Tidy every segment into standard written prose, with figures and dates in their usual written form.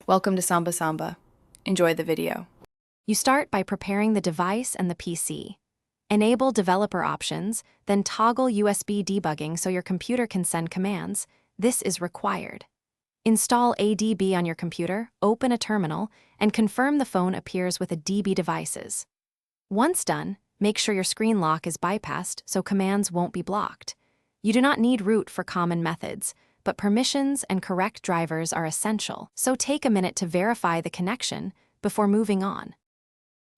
Welcome to Samba Samba. Enjoy the video. You start by preparing the device and the PC. Enable developer options, then toggle USB debugging so your computer can send commands. This is required. Install ADB on your computer, open a terminal, and confirm the phone appears with a DB devices. Once done, make sure your screen lock is bypassed so commands won't be blocked. You do not need root for common methods, but permissions and correct drivers are essential, so take a minute to verify the connection before moving on.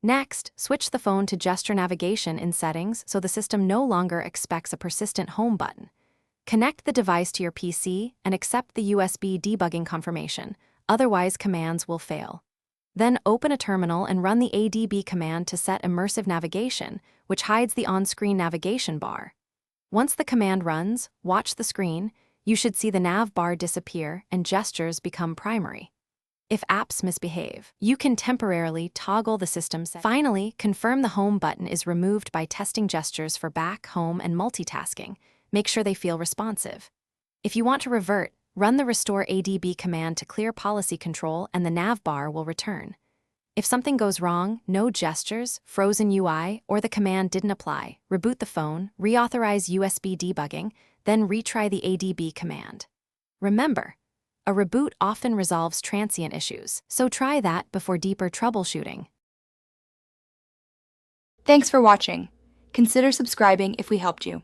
Next, switch the phone to gesture navigation in settings so the system no longer expects a persistent home button. Connect the device to your PC and accept the USB debugging confirmation, otherwise commands will fail. Then open a terminal and run the ADB command to set immersive navigation, which hides the on-screen navigation bar. Once the command runs, watch the screen. You should see the nav bar disappear and gestures become primary. If apps misbehave, you can temporarily toggle the system settings. Finally, confirm the home button is removed by testing gestures for back, home, and multitasking. Make sure they feel responsive. If you want to revert, run the restore ADB command to clear policy control and the nav bar will return. If something goes wrong, no gestures, frozen UI, or the command didn't apply, reboot the phone, reauthorize USB debugging, then retry the ADB command. Remember, a reboot often resolves transient issues, so try that before deeper troubleshooting. Thanks for watching. Consider subscribing if we helped you.